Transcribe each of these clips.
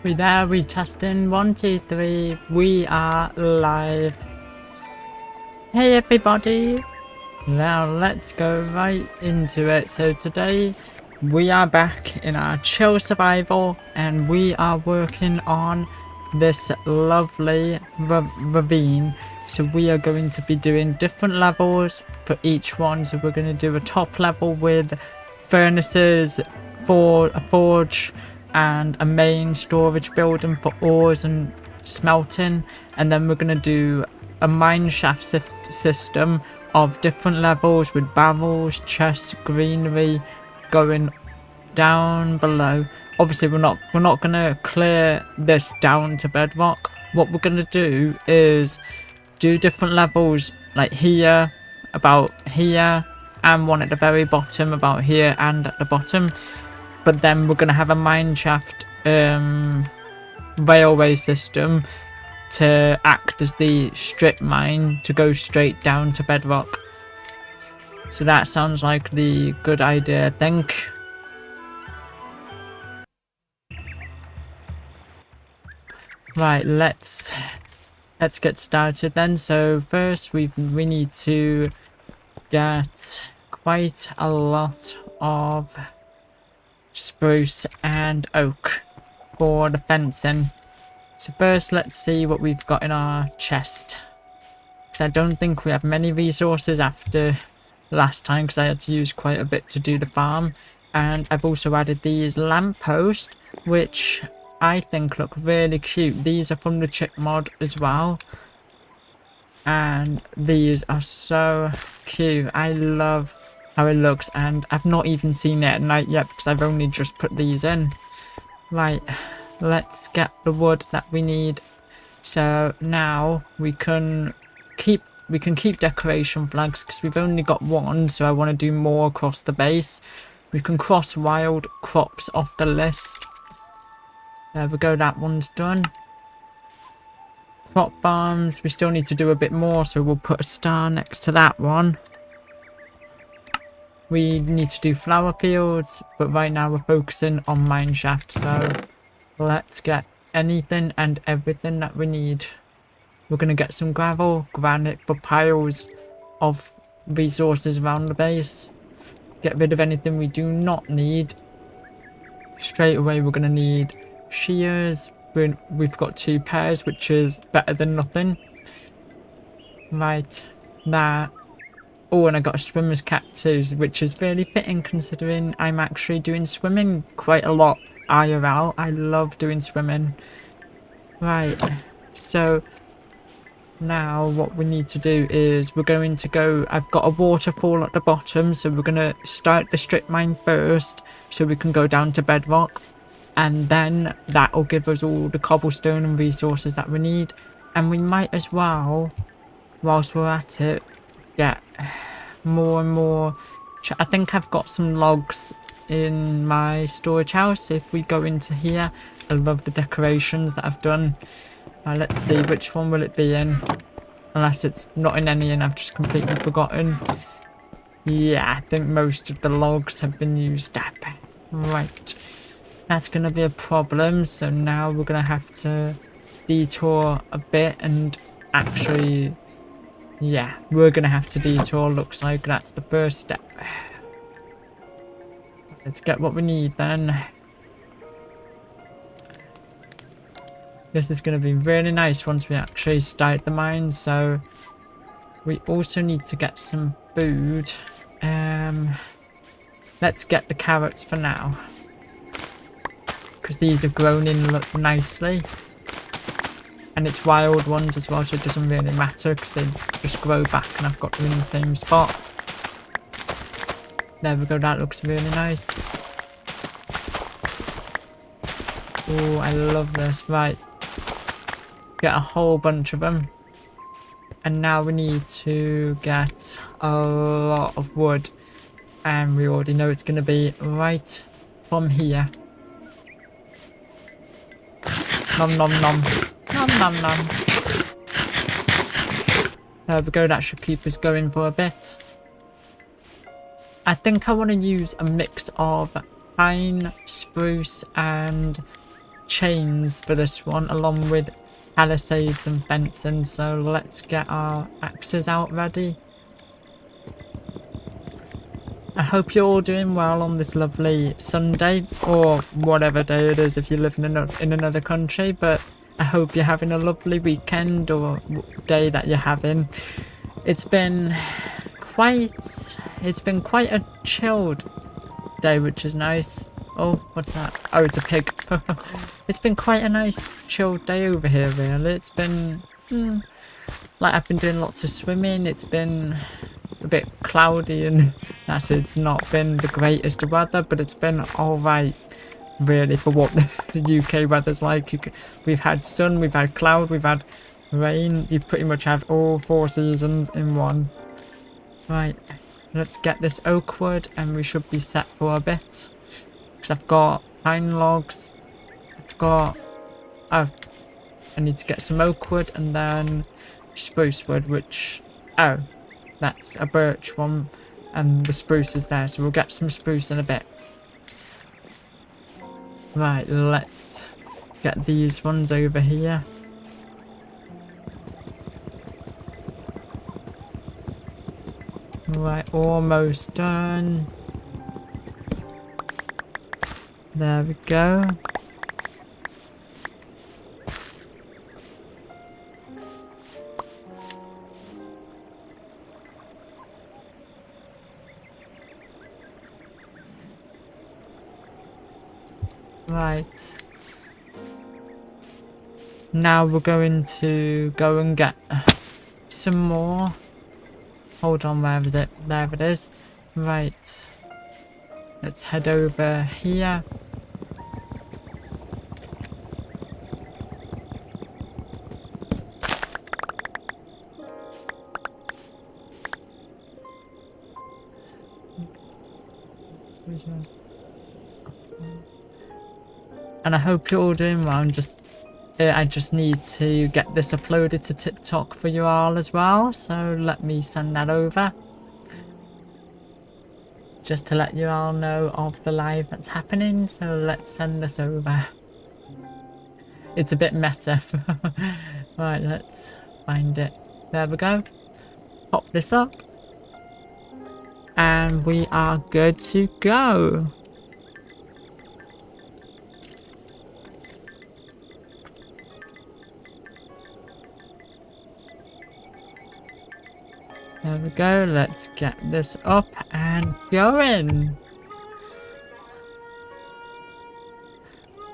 We there, we testing 1, 2, 3. We are live. Hey everybody! Now let's go right into it. So today we are back in our chill survival and we are working on this lovely ravine. So we are going to be doing different levels for each one. So we're going to do a top level with furnaces, for a forge and a main storage building for ores and smelting, and then we're going to do a mine shaft system of different levels with barrels, chests, greenery going down below. Obviously we're not going to clear this down to bedrock. What we're going to do is do different levels, like here, about here, and one at the very bottom about here and at the bottom. But then we're going to have a mine shaft railway system to act as the strip mine to go straight down to bedrock. So that sounds like the good idea, I think. Right, let's get started then. So first we need to get quite a lot of spruce and oak for the fencing. So first let's see what we've got in our chest, because I don't think we have many resources after last time, because I had to use quite a bit to do the farm. And I've also added these lampposts, which I think look really cute. These are from the chip mod as well, and these are so cute. I love how it looks, and I've not even seen it at night yet because I've only just put these in. Right, let's get the wood that we need. So now we can keep decoration flags because we've only got one, so I want to do more across the base. We can cross wild crops off the list. There we go, that one's done. Crop farms, we still need to do a bit more, so we'll put a star next to that one. We need to do flower fields, but right now we're focusing on mine shaft, so let's get anything and everything that we need. We're going to get some gravel, granite for piles of resources around the base. Get rid of anything we do not need. Straight away we're going to need shears. We've got 2 pairs, which is better than nothing. Right, that. Oh, and I got a swimmer's cap too, which is really fitting considering I'm actually doing swimming quite a lot IRL. I love doing swimming. Right, so now what we need to do is we're going to go, I've got a waterfall at the bottom, so we're going to start the strip mine first so we can go down to bedrock, and then that will give us all the cobblestone and resources that we need. And we might as well, whilst we're at it, get more and more. I think I've got some logs in my storage house. If we go into here, I love the decorations that I've done. Let's see, which one will it be in? Unless it's not in any and I've just completely forgotten. Yeah, I think most of the logs have been used up. Right, that's going to be a problem. So now we're going to have to detour a bit and actually, yeah, we're going to have to detour. Looks like that's the first step. Let's get what we need then. This is going to be really nice once we actually start the mine. So we also need to get some food. Let's get the carrots for now, because these have grown in nicely. And it's wild ones as well, so it doesn't really matter because they just grow back and I've got them in the same spot. There we go, that looks really nice. Oh, I love this. Right. Get a whole bunch of them. And now we need to get a lot of wood. And we already know it's going to be right from here. Nom nom nom. Nom nom nom. There we go, that should keep us going for a bit. I think I want to use a mix of pine, spruce and chains for this one, along with palisades and fencing. So let's get our axes out ready. I hope you're all doing well on this lovely Sunday, or whatever day it is if you live in another country, but I hope you're having a lovely weekend or day that you're having. It's been quite a chilled day, which is nice. Oh, what's that? Oh, it's a pig. It's been quite a nice chilled day over here, really. It's been like I've been doing lots of swimming. It's been a bit cloudy and it's not been the greatest of weather, but it's been alright really for what the UK weather's like. We've had sun, we've had cloud, we've had rain. You pretty much have all 4 seasons in one. Right, let's get this oak wood and we should be set for a bit, because I've got pine logs, I need to get some oak wood and then spruce wood, which that's a birch one, and the spruce is there, so we'll get some spruce in a bit. Right, let's get these ones over here. Right, almost done. There we go. Right. Now we're going to go and get some more. Hold on, where is it? There it is. Right. Let's head over here. And I hope you're all doing well. I just need to get this uploaded to TikTok for you all as well. So let me send that over. Just to let you all know of the live that's happening. So let's send this over. It's a bit meta. Right, let's find it. There we go. Pop this up. And we are good to go. There we go, let's get this up and going.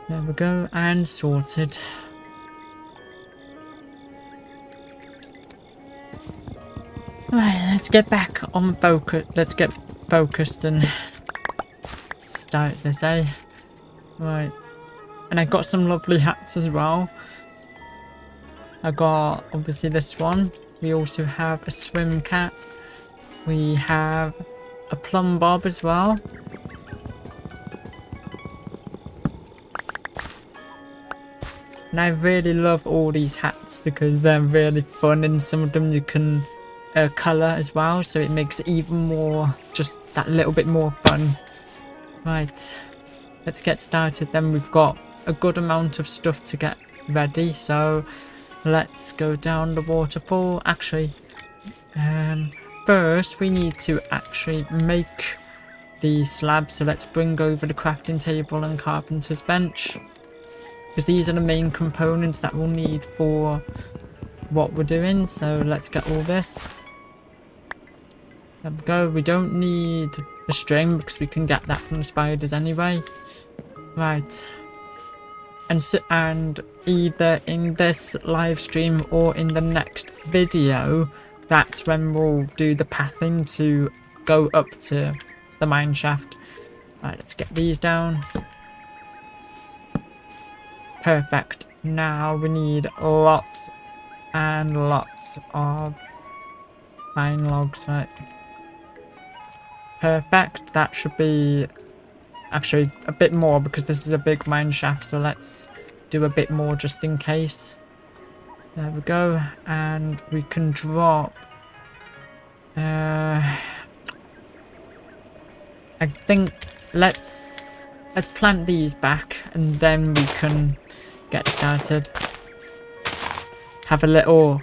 There we go, and sorted. Right, let's get back on focus. Let's get focused and start this, eh? Right, and I got some lovely hats as well. I got obviously this one. We also have a swim cap. We have a plumb bob as well. And I really love all these hats because they're really fun, and some of them you can colour as well, so it makes it even more, just that little bit more fun. Right, let's get started then. We've got a good amount of stuff to get ready, so let's go down the waterfall. Actually, first we need to actually make the slab, so let's bring over the crafting table and carpenter's bench, because these are the main components that we'll need for what we're doing. So let's get all this. There we go. We don't need a string because we can get that from the spiders anyway. Right. And either in this live stream or in the next video, that's when we'll do the pathing to go up to the mine shaft. Right, let's get these down. Perfect. Now we need lots and lots of pine logs, right? Perfect. That should be actually a bit more because this is a big mine shaft, so let's do a bit more just in case. There we go, and we can drop I think let's let's plant these back and then we can get started. Have a little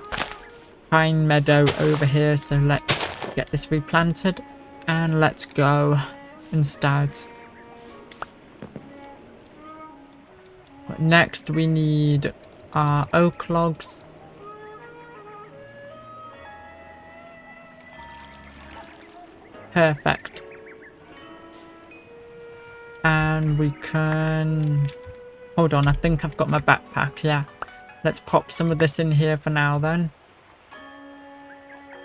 pine meadow over here, so let's get this replanted and let's go and start. But next we need our oak logs. Perfect. And we can... Hold on, I think I've got my backpack, yeah. Let's pop some of this in here for now then.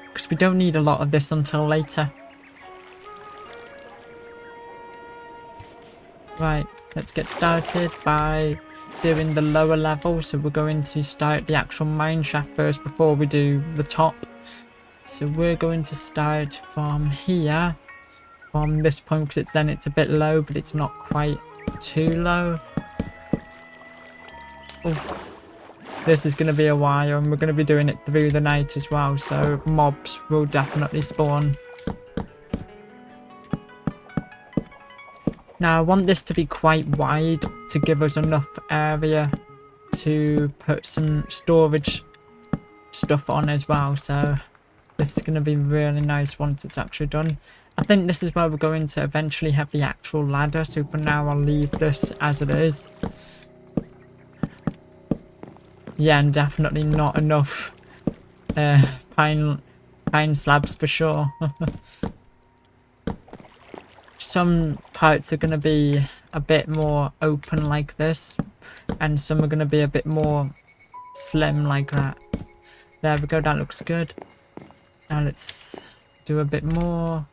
Because we don't need a lot of this until later. Right, let's get started by doing the lower level. So we're going to start the actual mine shaft first before we do the top. So we're going to start from here. From this point, because it's a bit low, but it's not quite too low. Oh. This is going to be a while, and we're going to be doing it through the night as well, so mobs will definitely spawn. Now I want this to be quite wide to give us enough area to put some storage stuff on as well, so this is going to be really nice once it's actually done. I think this is where we're going to eventually have the actual ladder, so for now I'll leave this as it is. Yeah, and definitely not enough pine slabs for sure. Some parts are going to be a bit more open like this, and some are going to be a bit more slim like that. There we go, that looks good. Now let's do a bit more.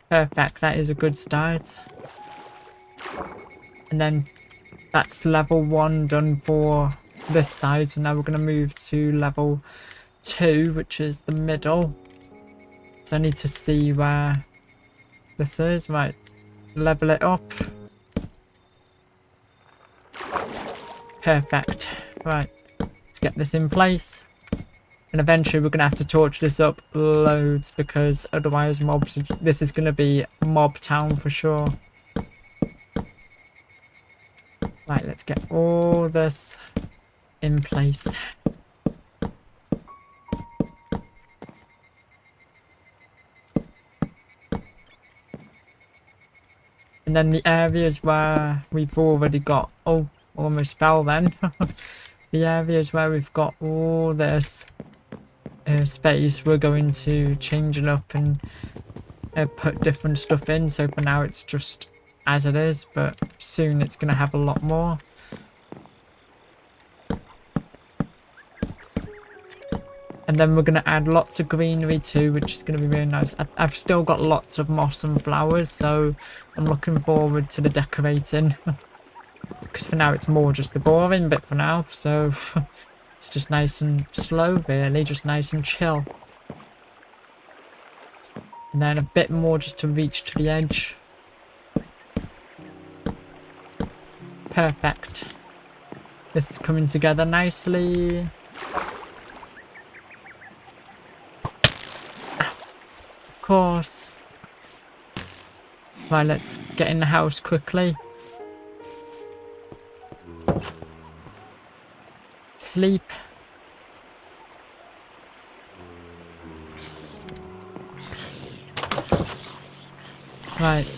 Perfect, that is a good start. And then that's level 1 done for this side, so now we're going to move to level 2, which is the middle. So I need to see where this is. Right, level it up. Perfect. Right, let's get this in place. And eventually we're going to have to torch this up loads, because otherwise mobs, this is going to be mob town for sure. Right, let's get all this in place. And then the areas where we've already got... Oh, almost fell then. The areas where we've got all this space, we're going to change it up and put different stuff in. So for now it's just as it is, but soon it's going to have a lot more. And then we're going to add lots of greenery too, which is going to be really nice. I've still got lots of moss and flowers, so I'm looking forward to the decorating. Because for now it's more just the boring bit for now, so it's just nice and slow really, just nice and chill. And then a bit more just to reach to the edge. Perfect. This is coming together nicely. Of course. Right, let's get in the house quickly. Sleep. Right.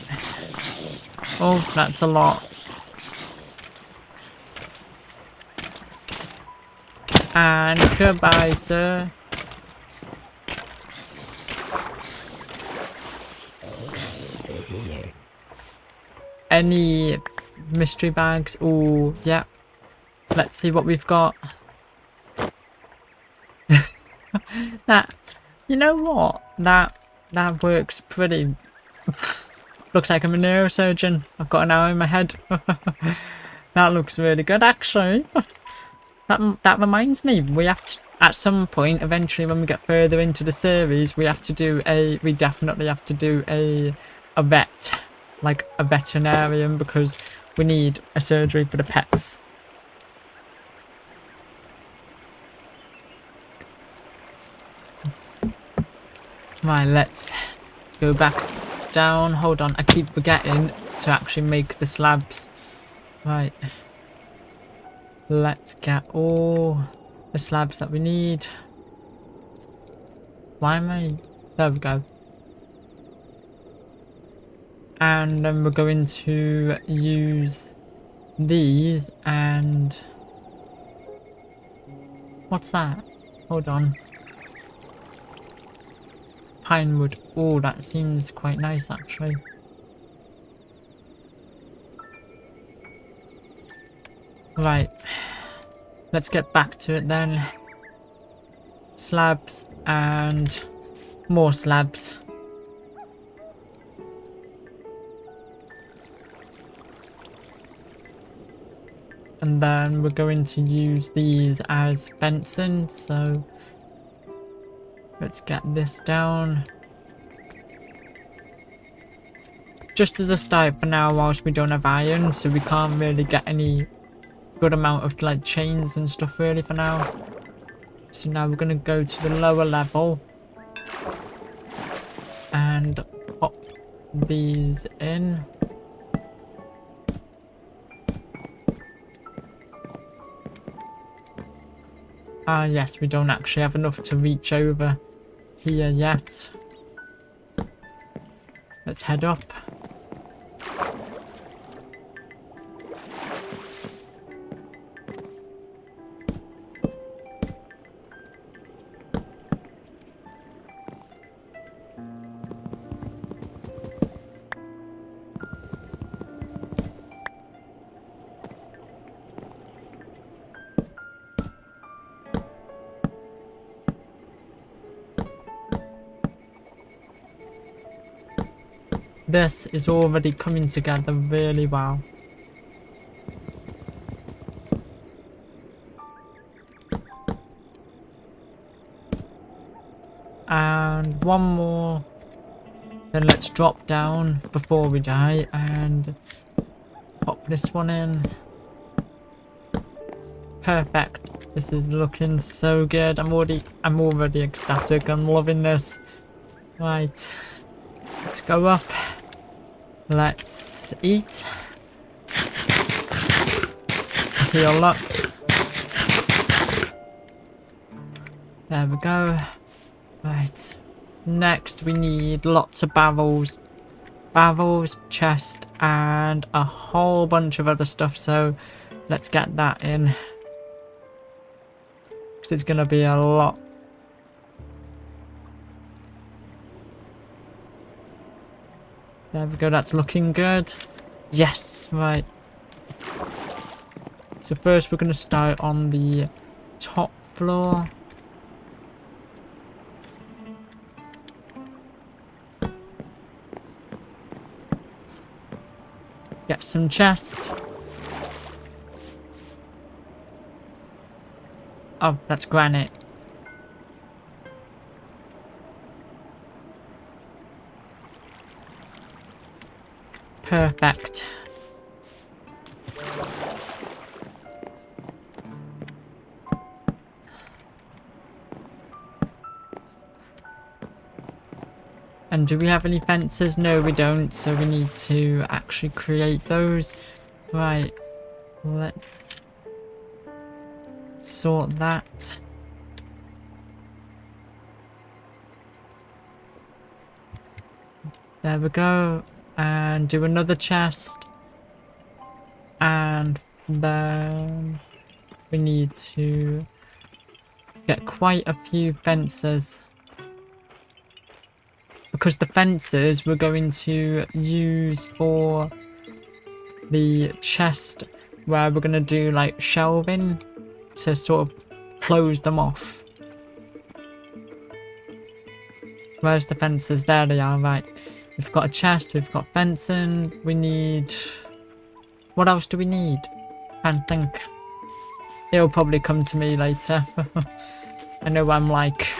Oh, that's a lot. And goodbye, sir. Any mystery bags? Oh, yeah. Let's see what we've got. That, you know what? That works pretty. Looks like I'm a neurosurgeon. I've got an hour in my head. That looks really good, actually. That reminds me, we have to, at some point, eventually, when we get further into the series, we definitely have to do a vet, like a veterinarian, because we need a surgery for the pets. Right, let's go back down. Hold on, I keep forgetting to actually make the slabs. Right. Let's get all the slabs that we need. Why am I... There we go. And then we're going to use these and... What's that? Hold on. Pine wood. Oh, that seems quite nice actually. Right. Let's get back to it then. Slabs and more slabs. And then we're going to use these as fencing, so let's get this down. Just as a start for now, whilst we don't have iron, so we can't really get any good amount of like chains and stuff really for now. So now we're going to go to the lower level and pop these in. Ah yes, we don't actually have enough to reach over here yet. Let's head up. This is already coming together really well. And one more. Then let's drop down before we die and pop this one in. Perfect. This is looking so good. I'm already ecstatic. I'm loving this. Right. Let's go up. Let's eat to heal up. There we go. Right. Next we need lots of barrels. Barrels, chest, and a whole bunch of other stuff. So let's get that in. Because it's going to be a lot. There we go, that's looking good. Yes, right. So first we're going to start on the top floor. Get some chest. Oh, that's granite. Perfect. And do we have any fences? No, we don't, so we need to actually create those. Right, let's sort that. There we go. And do another chest. And then we need to get quite a few fences. Because the fences we're going to use for the chest where we're going to do like shelving to sort of close them off. Where's the fences? There they are, right. We've got a chest, we've got fencing, we need... What else do we need? I can't think. It'll probably come to me later. I know I'm like...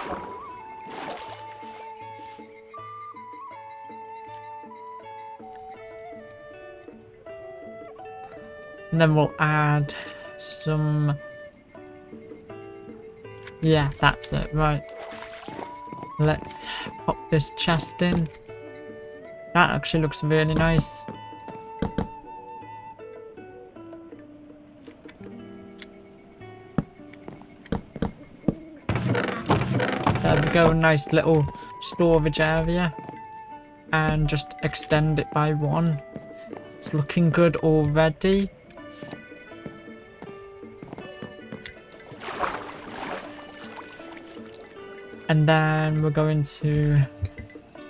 And then we'll add some... Yeah, that's it, right. Let's pop this chest in. That actually looks really nice. There we go, nice little storage area. And just extend it by 1. It's looking good already. And then we're going to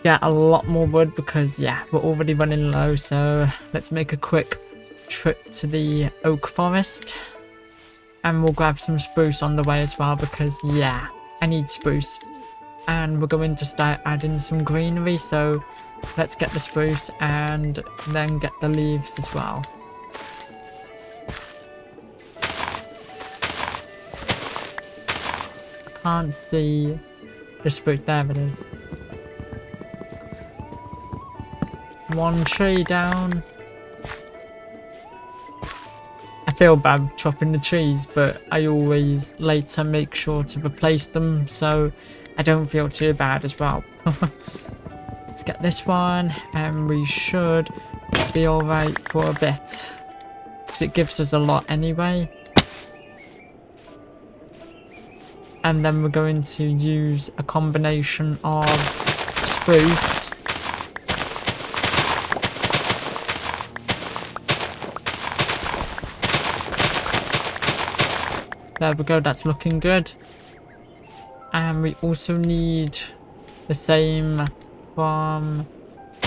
get a lot more wood because, yeah, we're already running low. So let's make a quick trip to the oak forest. And we'll grab some spruce on the way as well because, yeah, I need spruce. And we're going to start adding some greenery. So let's get the spruce and then get the leaves as well. I can't see the spruce. There it is. 1 tree down. I feel bad chopping the trees, but I always later make sure to replace them so I don't feel too bad as well. Let's get this one and we should be alright for a bit because it gives us a lot anyway. And then we're going to use a combination of spruce there we go, that's looking good. And we also need the same from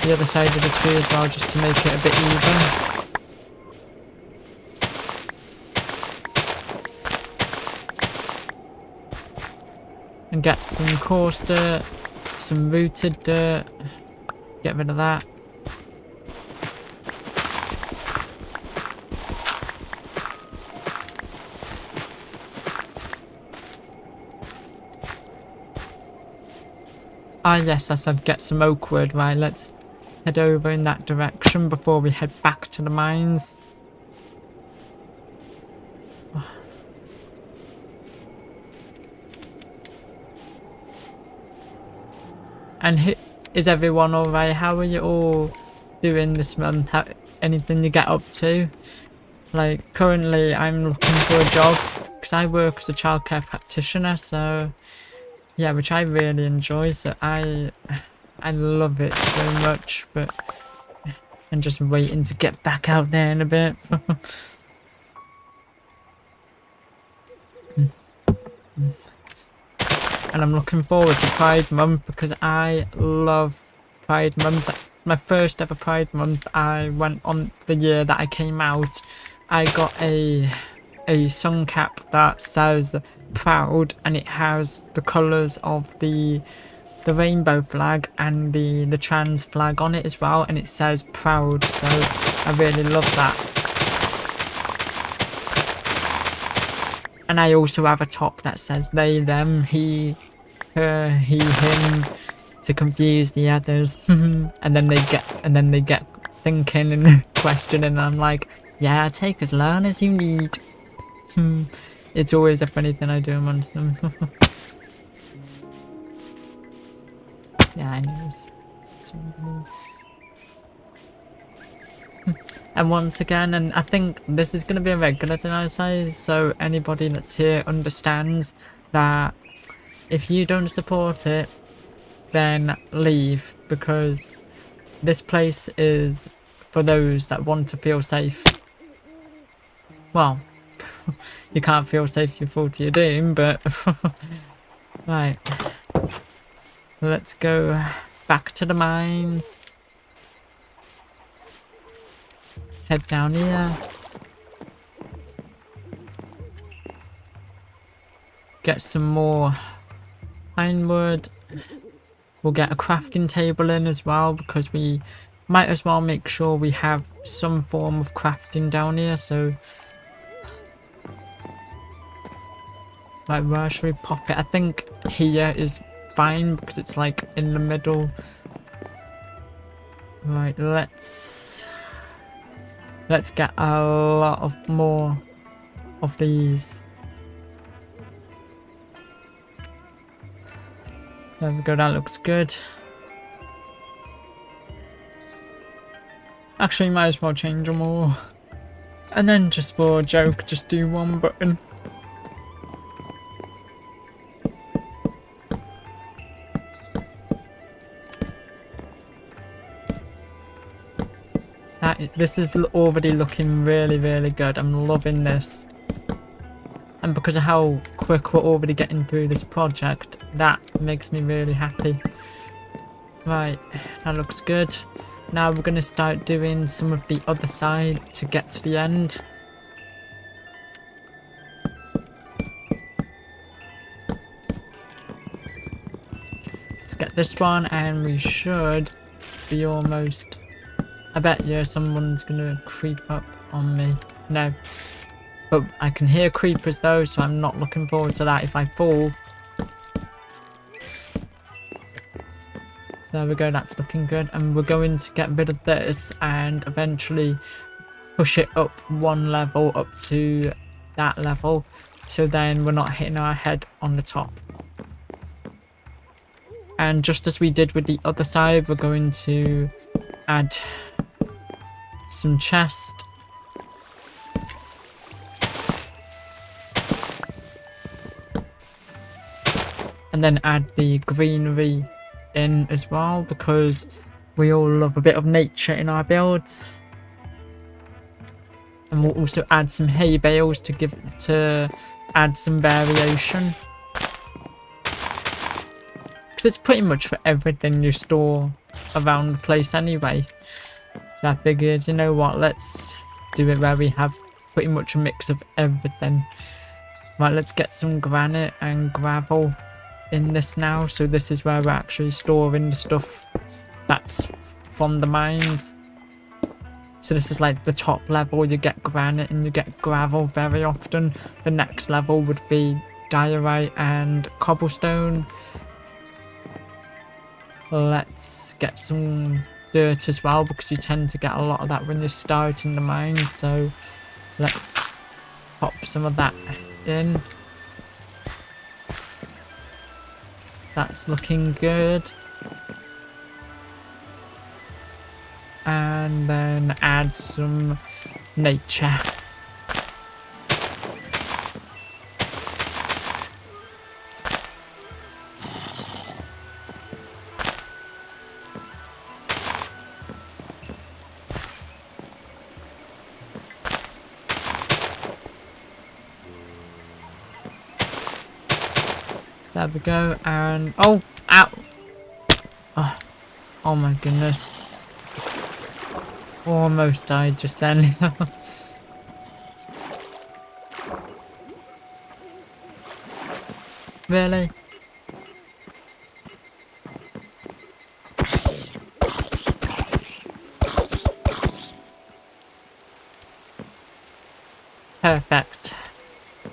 the other side of the tree as well, just to make it a bit even. And get some coarse dirt, some rooted dirt, get rid of that. Ah yes, I said get some oak wood. Right, let's head over in that direction before we head back to the mines. And is everyone alright? How are you all doing this month? Anything you get up to? Like, currently I'm looking for a job because I work as a childcare practitioner, so yeah, which I really enjoy, so I love it so much, but I'm just waiting to get back out there in a bit. And I'm looking forward to Pride Month because I love Pride Month. My first ever Pride Month, I went on the year that I came out. I got a sun cap that says proud, and it has the colours of the rainbow flag and the trans flag on it as well, and it says proud, so I really love that. And I also have a top that says they, them, he, her, he, him, to confuse the others. and then they get thinking and questioning, and I'm like, yeah, take as long as you need. It's always a funny thing I do amongst them. Yeah, I know. And once again, and I think this is going to be a regular thing I say, so anybody that's here understands that if you don't support it, then leave, because this place is for those that want to feel safe. Well, you can't feel safe if you fall to your doom, but right, let's go back to the mines. Head down here. Get some more pine wood. We'll get a crafting table in as well, because we might as well make sure we have some form of crafting down here. So, like, where should we pop it? I think here is fine because it's like in the middle. Right, let's get a lot of more of these. There we go, that looks good. Actually, might as well change them all. And then just for a joke, just do one button. This is already looking really, really good. I'm loving this. And because of how quick we're already getting through this project, that makes me really happy. Right, that looks good. Now we're going to start doing some of the other side to get to the end. Let's get this one and we should be almost... I bet you someone's going to creep up on me. No. But I can hear creepers though, so I'm not looking forward to that if I fall. There we go, that's looking good. And we're going to get rid of this and eventually push it up one level up to that level. So then we're not hitting our head on the top. And just as we did with the other side, we're going to add some chest. And then add the greenery in as well, because we all love a bit of nature in our builds. And we'll also add some hay bales to add some variation. Because it's pretty much for everything you store around the place anyway. So I figured, you know what, let's do it where we have pretty much a mix of everything. Right, let's get some granite and gravel in this now. So this is where we're actually storing the stuff that's from the mines. So this is like the top level, you get granite and you get gravel very often. The next level would be diorite and cobblestone. Let's get some dirt as well, because you tend to get a lot of that when you start in the mines. So let's pop some of that in. That's looking good. And then add some nature. There we go, and oh, ow! Oh my goodness. Almost died just then. Really? Perfect.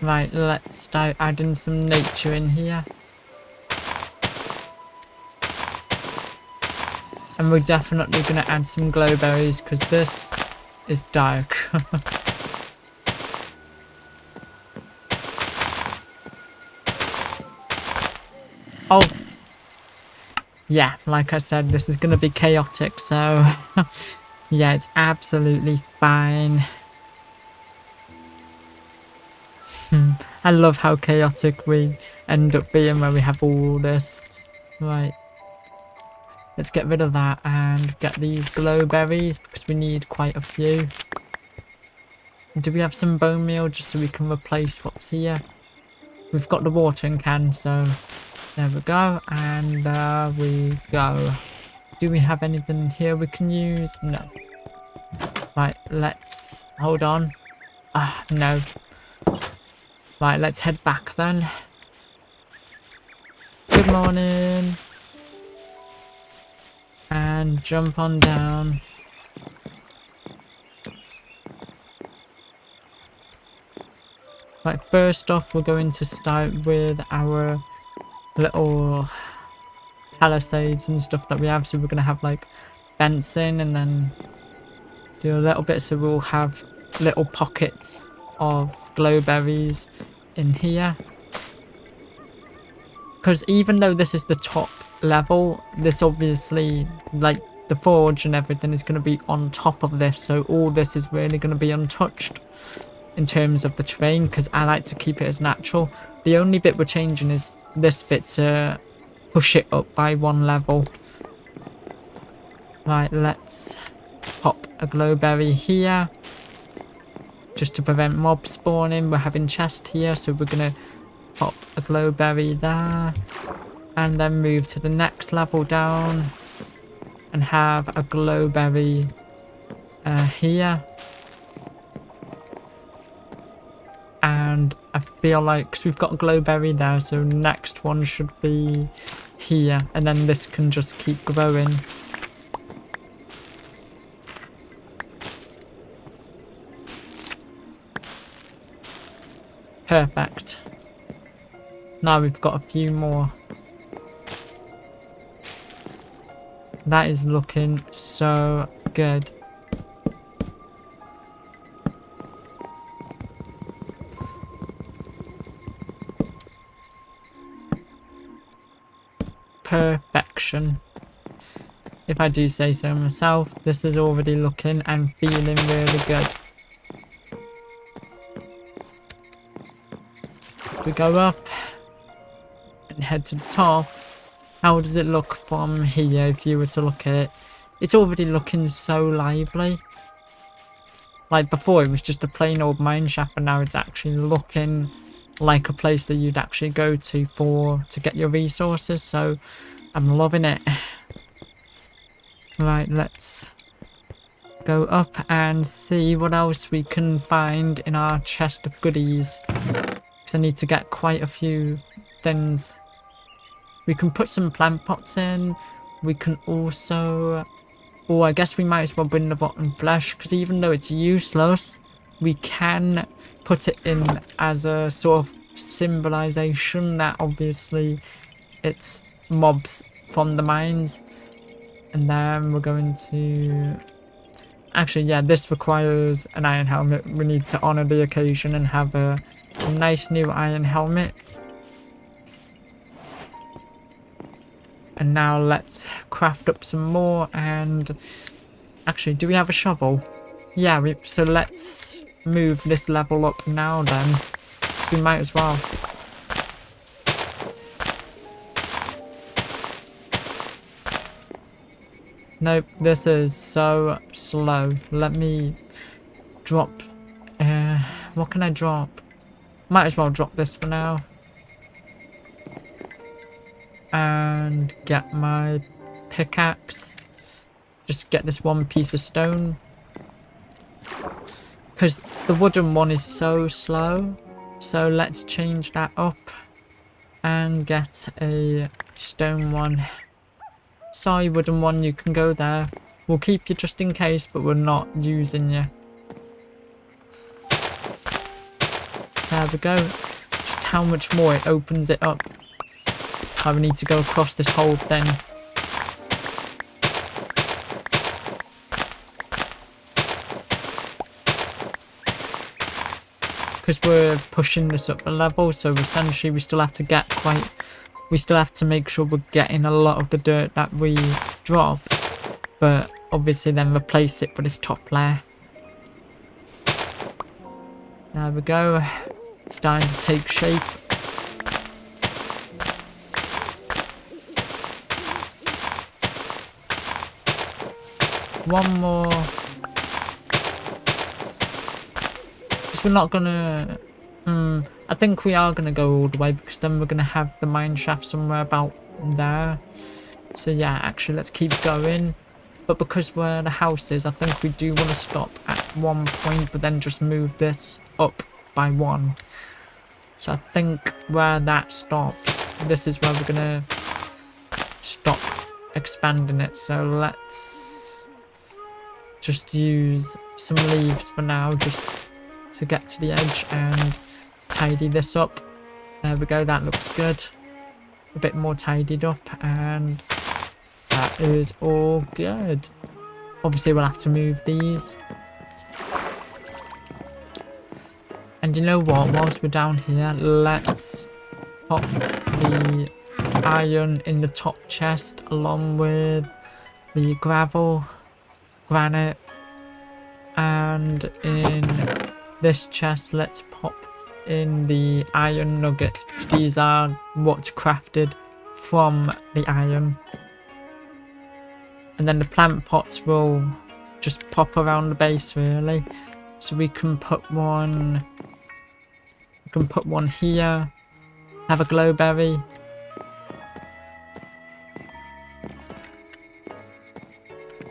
Right, let's start adding some nature in here. And we're definitely going to add some glowberries because this is dark. Oh! Yeah, like I said, this is going to be chaotic, so yeah, it's absolutely fine. I love how chaotic we end up being when we have all this. Right. Let's get rid of that and get these glowberries because we need quite a few. Do we have some bone meal just so we can replace what's here? We've got the watering can, so there we go. And there we go. Do we have anything here we can use? No. Right, let's... Hold on. No. Right, let's head back then. Good morning. And jump on down. Right, first off, we're going to start with our little palisades and stuff that we have. So we're going to have like fencing and then do a little bit so we'll have little pockets of glowberries in here. Because even though this is the top level, this obviously, like, the forge and everything is going to be on top of this, so all this is really going to be untouched in terms of the terrain, because I like to keep it as natural. The only bit we're changing is this bit to push it up by 1 level. Right, let's pop a glowberry here just to prevent mobs spawning. We're having chest here, so we're going to pop a glowberry there and then move to the next level down and have a glowberry here. And I feel like, because we've got a glowberry there, so next one should be here, and then this can just keep growing. Perfect. Now we've got a few more. That is looking so good. Perfection. If I do say so myself, this is already looking and feeling really good. We go up and head to the top. How does it look from here if you were to look at it? It's already looking so lively. Like before it was just a plain old mine shaft, and now it's actually looking like a place that you'd actually go to get your resources, so I'm loving it. Right, let's go up and see what else we can find in our chest of goodies, because I need to get quite a few things. We can put some plant pots in. We can also, oh, I guess we might as well bring the rotten flesh, because even though it's useless, we can put it in as a sort of symbolization that obviously it's mobs from the mines. And then we're going to, actually, yeah, this requires an iron helmet. We need to honor the occasion and have a nice new iron helmet. And now let's craft up some more. And actually, do we have a shovel? Yeah, so let's move this level up now then, because we might as well. Nope, this is so slow. Let me drop, what can I drop? Might as well drop this for now. And get my pickaxe. Just get this one piece of stone, because the wooden one is so slow. So let's change that up and get a stone one. Sorry, wooden one, you can go there. We'll keep you just in case, but we're not using you. There we go. Just how much more it opens it up. I would need to go across this whole thing. Because we're pushing this up a level, so essentially we still have to get we still have to make sure we're getting a lot of the dirt that we drop, but obviously then replace it with this top layer. There we go. It's starting to take shape. One more. Because we're not gonna... I think we are gonna go all the way, because then we're gonna have the mine shaft somewhere about there. So yeah, actually let's keep going. But because where the house is, I think we do want to stop at one point, but then just move this up by 1. So I think where that stops, this is where we're gonna stop expanding it. So let's just use some leaves for now, just to get to the edge and tidy this up. There we go, that looks good. A bit more tidied up, and that is all good. Obviously we'll have to move these. And you know what, whilst we're down here, let's pop the iron in the top chest along with the gravel, granite, and in this chest let's pop in the iron nuggets because these are what's crafted from the iron. And then the plant pots will just pop around the base really. So we can put one here, have a glowberry.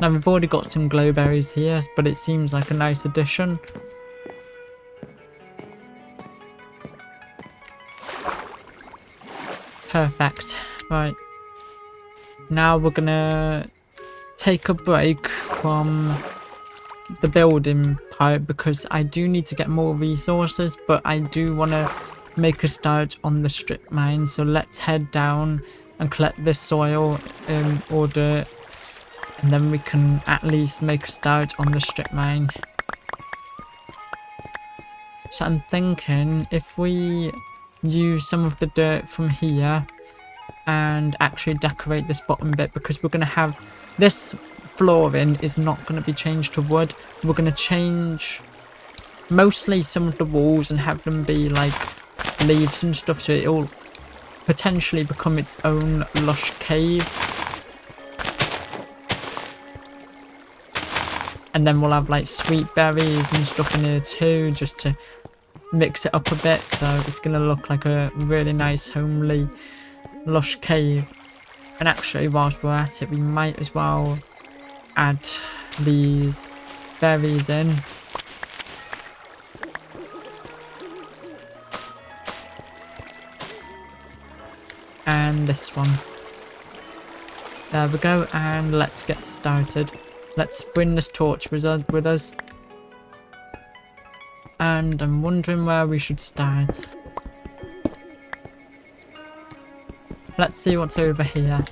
Now we've already got some glowberries here, but it seems like a nice addition. Perfect. Right. Now we're gonna take a break from the building part because I do need to get more resources, but I do want to make a start on the strip mine. So let's head down and collect this soil or dirt, and then we can at least make a start on the strip mine. So I'm thinking if we use some of the dirt from here and actually decorate this bottom bit, because we're going to have this flooring is not going to be changed to wood. We're going to change mostly some of the walls and have them be like leaves and stuff, so it'll potentially become its own lush cave. And then we'll have like sweet berries and stuff in here too, just to mix it up a bit, so it's going to look like a really nice homely lush cave. And actually whilst we're at it, we might as well add these berries in. And this one. There we go, and let's get started. Let's bring this torch with us. And I'm wondering where we should start. Let's see what's over here.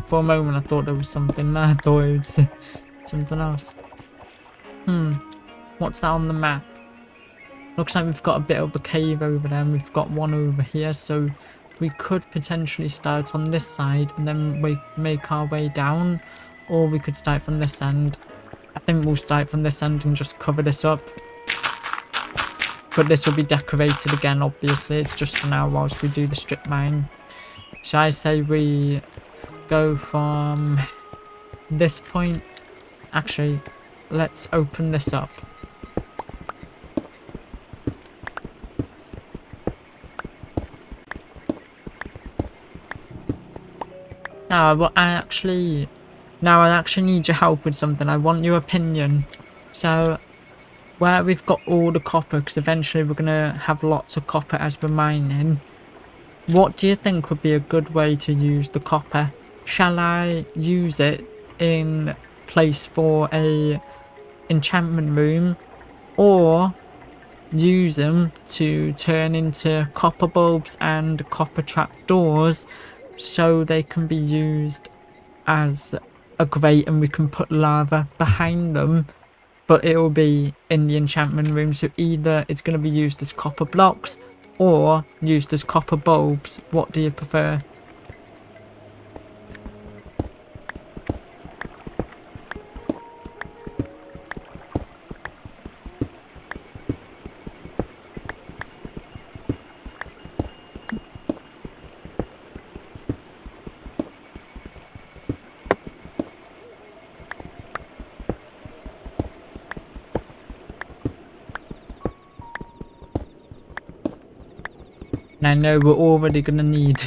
For a moment I thought there was something there. I thought it was something else. What's that on the map? Looks like we've got a bit of a cave over there, and we've got one over here, so we could potentially start on this side and then we make our way down, or we could start from this end. I think we'll start from this end and just cover this up. But this will be decorated again, obviously. It's just for now whilst we do the strip mine. Shall I say we go from this point? Actually, let's open this up. Now I actually need your help with something. I want your opinion. So where we've got all the copper, because eventually we're going to have lots of copper as we're mining, what do you think would be a good way to use the copper? Shall I use it in place for a enchantment room, or use them to turn into copper bulbs and copper trapdoors so they can be used as a grate and we can put lava behind them, but it will be in the enchantment room? So either it's going to be used as copper blocks or used as copper bulbs. What do you prefer? And I know we're already going to need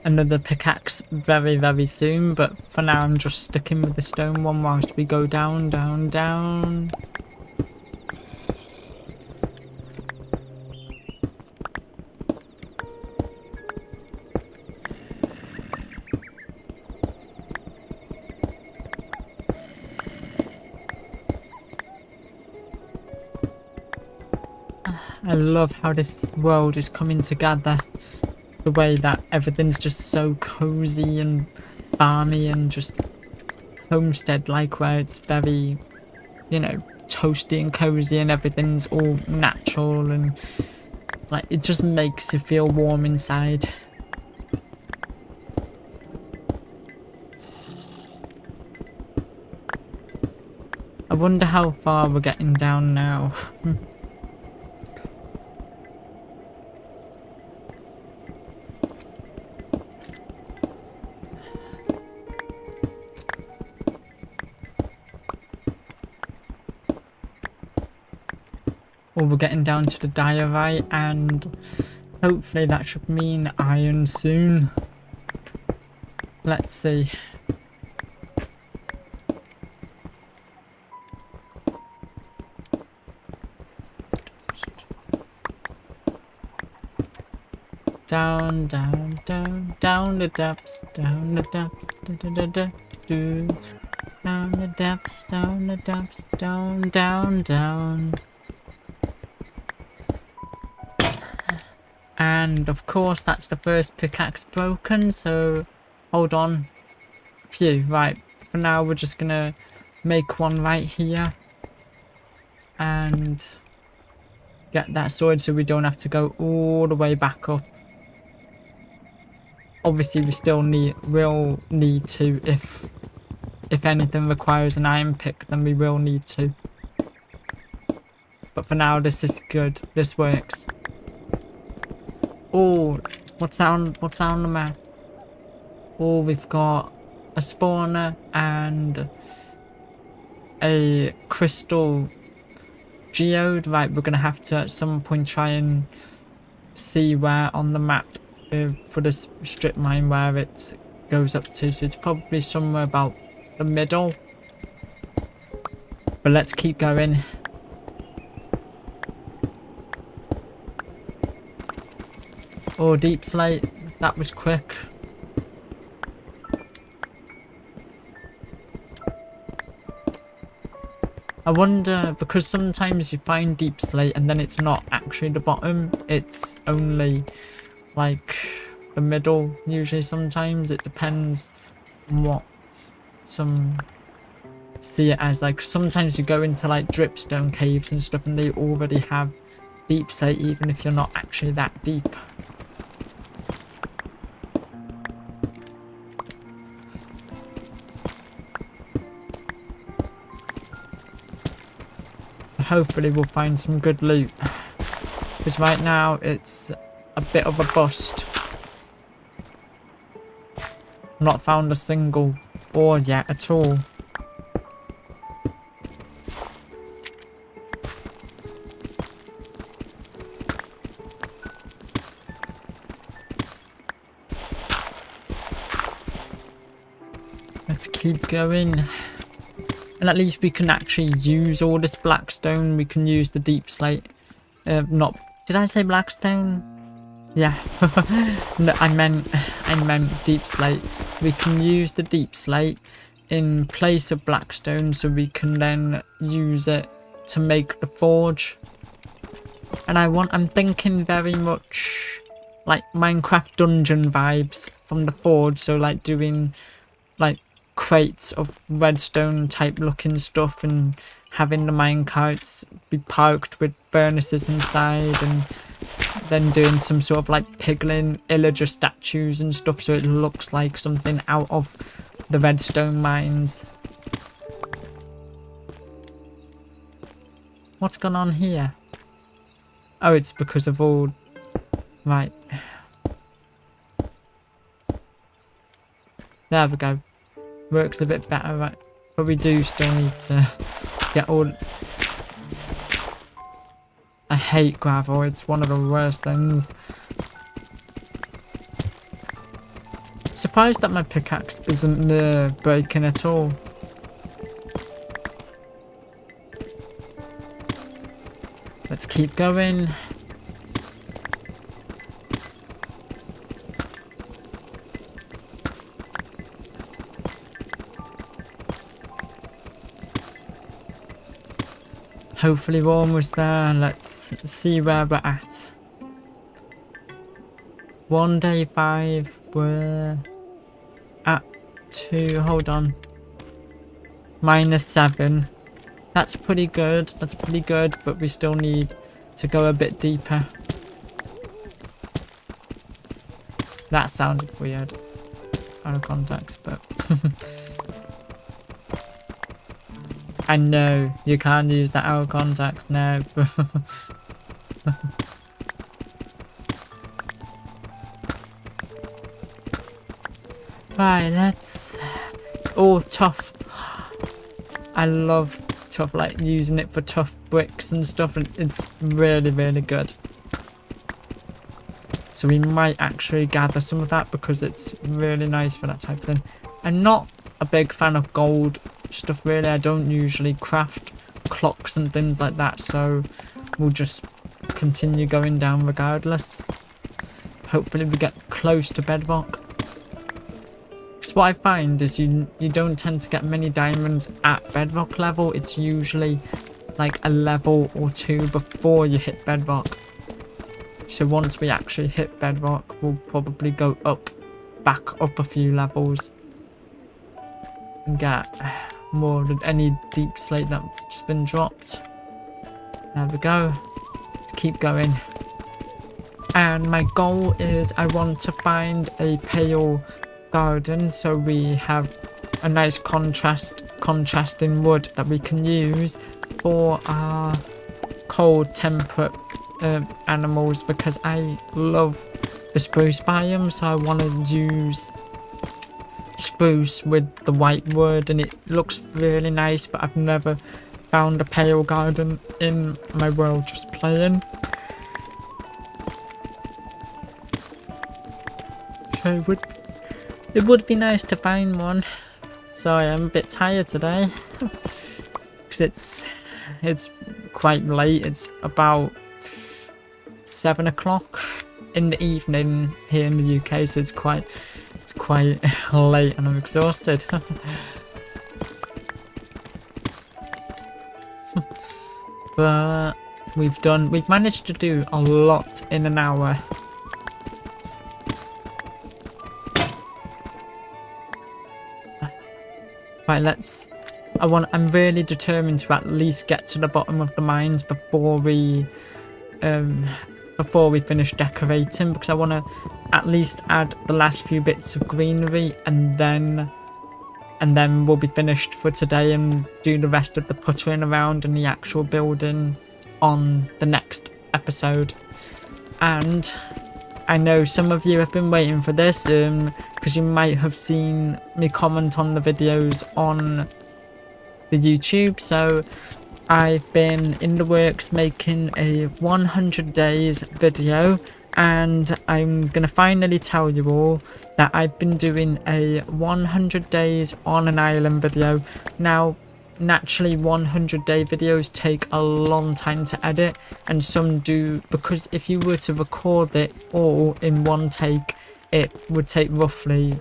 another pickaxe very, very soon, but for now I'm just sticking with the stone one whilst we go down, down, down. I love how this world is coming together. The way that everything's just so cozy and balmy and just homestead-like, where it's very, you know, toasty and cozy and everything's all natural and like it just makes you feel warm inside. wonder how far we're getting down now. Well, we're getting down to the diorite, and hopefully that should mean iron soon. Let's see. Down, down, down, down the depths, down the depths, da da da da do. Down the depths, down the depths, down, down, down. And of course that's the first pickaxe broken, so hold on. Phew, right. For now we're just gonna make one right here. And get that sorted so we don't have to go all the way back up. Obviously we still will need to, if anything requires an iron pick, then we will need to. But for now this is good. This works. Oh, what's that on the map? Oh, we've got a spawner and a crystal geode. Right, we're gonna have to at some point try and see where on the map for this strip mine where it goes up to. So it's probably somewhere about the middle. But let's keep going. Oh, deep slate. That was quick. I wonder, because sometimes you find deep slate and then it's not actually the bottom, it's only like the middle usually. Sometimes it depends on what some see it as. Like sometimes you go into like dripstone caves and stuff and they already have deep slate even if you're not actually that deep. Hopefully we'll find some good loot, because right now it's a bit of a bust. Not found a single ore yet at all. Let's keep going. And at least we can actually use all this blackstone. We can use the deep slate. Not, did I say blackstone? Yeah. No, I meant deep slate. We can use the deep slate in place of blackstone, so we can then use it to make the forge. And I'm thinking very much like Minecraft dungeon vibes from the forge. So like doing like crates of redstone type looking stuff and having the minecarts be parked with furnaces inside, and then doing some sort of like piglin illager statues and stuff so it looks like something out of the redstone mines. What's gone on here? Oh, it's because of all... Right. There we go. Works a bit better, right? But we do still need to get all... I hate gravel, it's one of the worst things. Surprised that my pickaxe isn't near breaking at all. Let's keep going. Hopefully we're almost there. Let's see where we're at. 1 day 5, we're at 2, hold on. -7. That's pretty good, but we still need to go a bit deeper. That sounded weird. Out of context, but... I know, you can't use the arrow contacts now. Right, let's... Oh, tough. I love tough, like using it for tough bricks and stuff, and it's really, really good. So we might actually gather some of that because it's really nice for that type of thing. I'm not a big fan of gold stuff really. I don't usually craft clocks and things like that, so we'll just continue going down regardless. Hopefully we get close to bedrock. Because what I find is you don't tend to get many diamonds at bedrock level. It's usually like a level or two before you hit bedrock. So once we actually hit bedrock, we'll probably go back up a few levels and get more than any deep slate that's been dropped. There we go. Let's keep going. And my goal is I want to find a pale garden so we have a nice contrasting wood that we can use for our cold temperate animals, because I love the spruce biome, so I want to use spruce with the white wood, and it looks really nice, but I've never found a pale garden in my world just playing. So it would be nice to find one. Sorry, I'm a bit tired today because it's quite late. It's about 7 o'clock in the evening here in the UK, so it's quite late and I'm exhausted. But we've managed to do a lot in an hour. Right, I'm really determined to at least get to the bottom of the mines before we finish decorating, because I want to at least add the last few bits of greenery, and then we'll be finished for today and do the rest of the puttering around and the actual building on the next episode. And I know some of you have been waiting for this because you might have seen me comment on the videos on the YouTube. So I've been in the works making a 100 days video, and I'm gonna finally tell you all that I've been doing a 100 days on an island video. Now naturally 100-day videos take a long time to edit, and some do, because if you were to record it all in one take, it would take roughly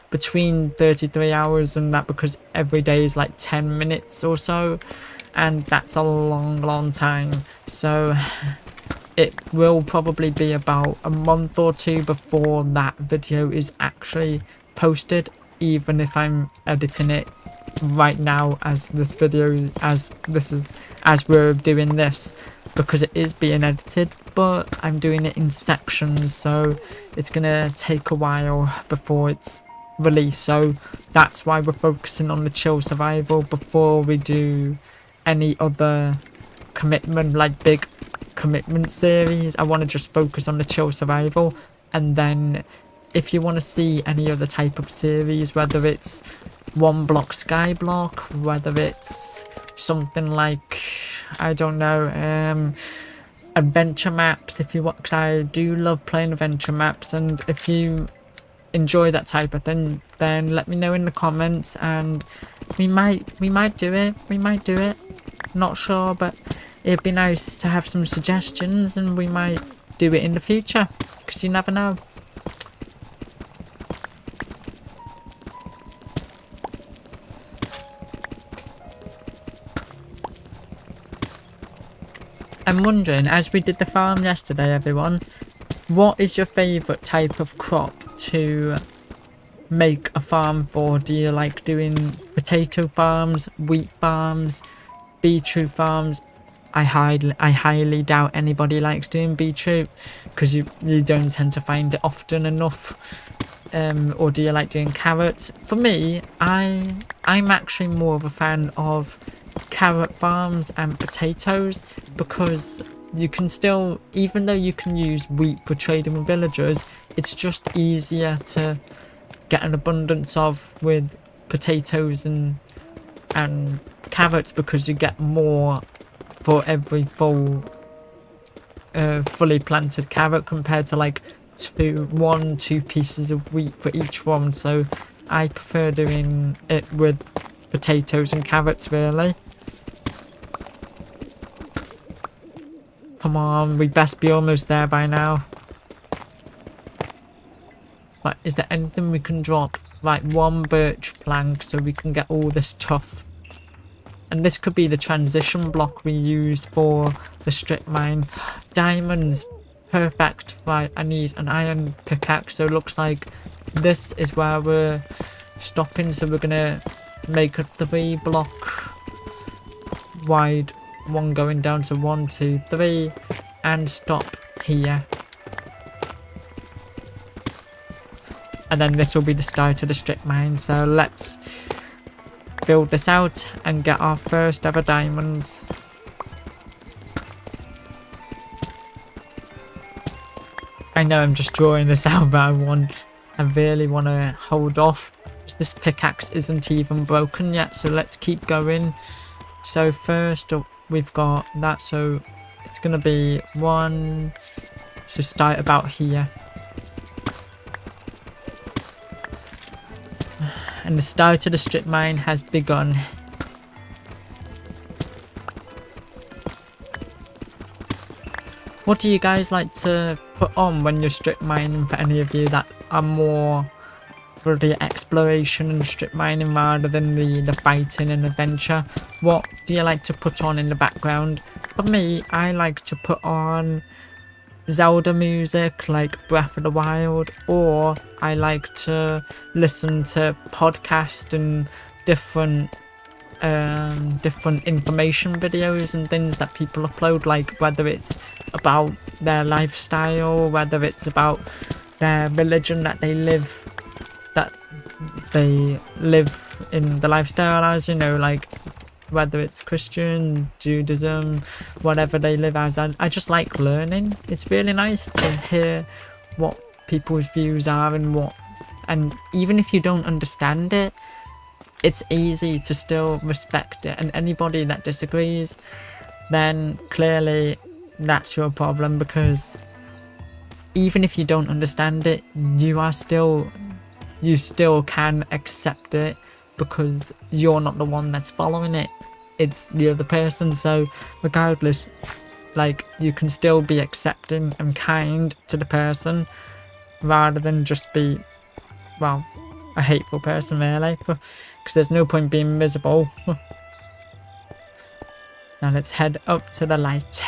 between 33 hours and that, because every day is like 10 minutes or so, and that's a long time. So it will probably be about a month or two before that video is actually posted, even if I'm editing it right now as we're doing this, because it is being edited, but I'm doing it in sections, so it's gonna take a while before it's released. So that's why we're focusing on the chill survival before we do any other commitment, like big commitment series. I want to just focus on the chill survival, and then if you want to see any other type of series, whether it's one block skyblock, whether it's something like, I don't know, adventure maps, if you want, because I do love playing adventure maps, and if you enjoy that type of thing, then let me know in the comments, and we might do it, not sure, but it'd be nice to have some suggestions, and we might do it in the future, because you never know. I'm wondering, as we did the farm yesterday, everyone, what is your favourite type of crop to make a farm for? Do you like doing potato farms, wheat farms, beetroot farms? I highly doubt anybody likes doing beetroot, because you don't tend to find it often enough. or do you like doing carrots? For me, I'm actually more of a fan of carrot farms and potatoes, because you can still, even though you can use wheat for trading with villagers, it's just easier to get an abundance of with potatoes and carrots, because you get more for every fully planted carrot, compared to like two pieces of wheat for each one. So I prefer doing it with potatoes and carrots, really. Come on, we best be almost there by now. Right, is there anything we can drop? Right, one birch plank so we can get all this tuff. And this could be the transition block we used for the strip mine. Diamonds. Perfect. Right, I need an iron pickaxe. So it looks like this is where we're stopping. So we're going to make a 3-block wide one going down. So 1, 2, 3. And stop here. And then this will be the start of the strip mine. So let's build this out and get our first ever diamonds. I know I'm just drawing this out, but I really want to hold off, because this pickaxe isn't even broken yet. So let's keep going. So first up, we've got that. So it's going to be 1. So start about here. And the start of the strip mine has begun. What do you guys like to put on when you're strip mining, for any of you that are more for the exploration and strip mining rather than the fighting and adventure? What do you like to put on in the background? For me, I like to put on Zelda music like Breath of the Wild, or I like to listen to podcasts and different information videos and things that people upload, like whether it's about their lifestyle, whether it's about their religion that they live in the lifestyle as, you know, like whether it's Christian, Judaism, whatever they live as. I just like learning. It's really nice to hear what people's views are and even if you don't understand it, it's easy to still respect it. And anybody that disagrees, then clearly that's your problem, because even if you don't understand it, you still can accept it, because you're not the one that's following it, it's the other person. So regardless, like, you can still be accepting and kind to the person rather than just be, well, a hateful person, really, because there's no point being miserable. Now let's head up to the light.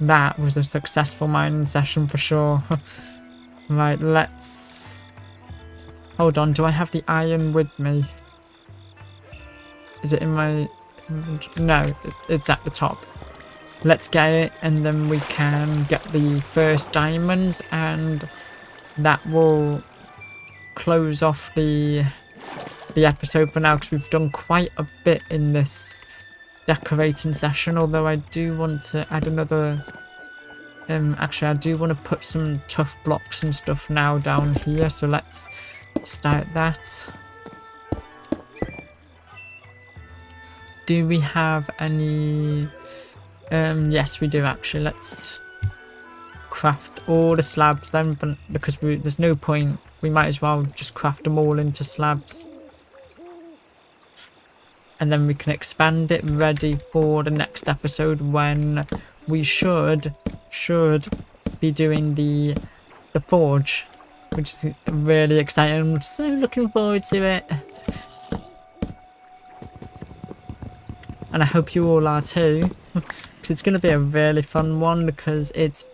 That was a successful mining session for sure. Right, let's... Hold on, do I have the iron with me? Is it in my... No, it's at the top. Let's get it, and then we can get the first diamonds, and that will close off the episode for now, because we've done quite a bit in this decorating session. Although I do want to add another... actually, I do want to put some tough blocks and stuff now down here, so let's start that. Do we have any... yes, we do actually. Let's craft all the slabs then, because there's no point. We might as well just craft them all into slabs. And then we can expand it, ready for the next episode, when we should be doing the forge, which is really exciting. I'm so looking forward to it. And I hope you all are too, because it's going to be a really fun one, because it's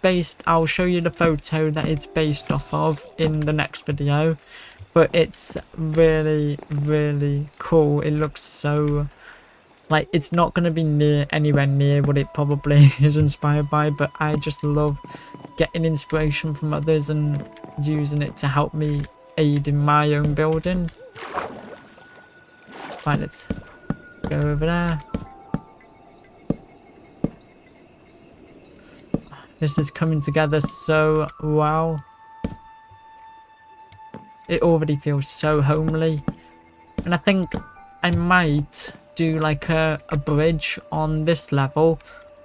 based... I'll show you the photo that it's based off of in the next video, but it's really, really cool. It looks so Like, it's not going to be anywhere near what it probably is inspired by, but I just love getting inspiration from others and using it to help me aid in my own building. Right, let's go over there. This is coming together so well. It already feels so homely. And I think I might do like a bridge on this level,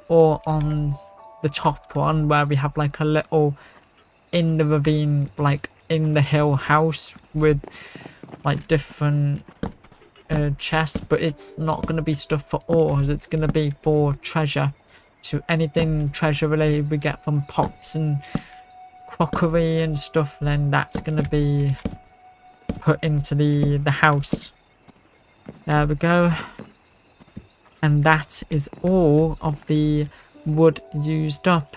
or on the top one where we have like a little in the ravine, like in the hill house with like different chests, but it's not going to be stuff for ores, it's going to be for treasure. So anything treasure related we get from pots and crockery and stuff, then that's going to be put into the house. There we go. And that is all of the wood used up.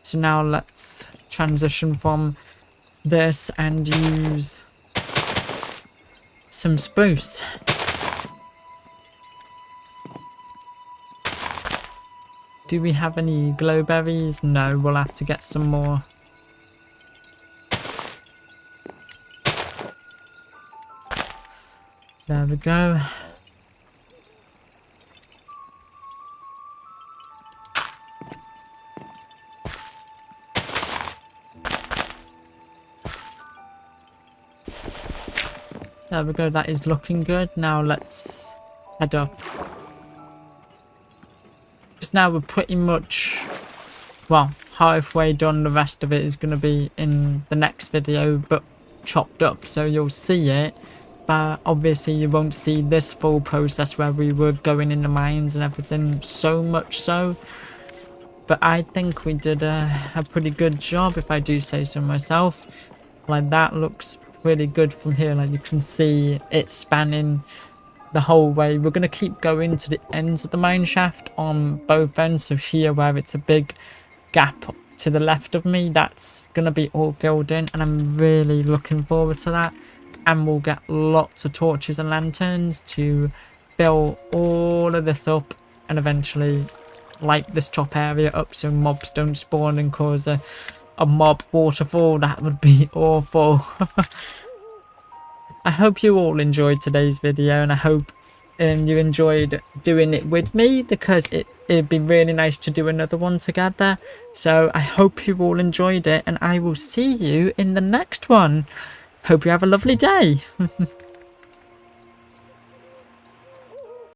So now let's transition from this and use some spruce. Do we have any glowberries? No, we'll have to get some more. There we go. There we go, that is looking good. Now let's head up. Because now we're pretty much, well, halfway done. The rest of it is going to be in the next video, but chopped up, so you'll see it. But obviously you won't see this full process where we were going in the mines and everything, so much so. But I think we did a pretty good job, if I do say so myself. Like, that looks pretty good from here. Like, you can see it spanning the whole way. We're going to keep going to the ends of the mine shaft on both ends. So here, where it's a big gap to the left of me, that's going to be all filled in, and I'm really looking forward to that. And we'll get lots of torches and lanterns to fill all of this up and eventually light this top area up so mobs don't spawn and cause a mob waterfall. That would be awful. I hope you all enjoyed today's video, and I hope you enjoyed doing it with me, because it'd be really nice to do another one together. So I hope you all enjoyed it, and I will see you in the next one. Hope you have a lovely day.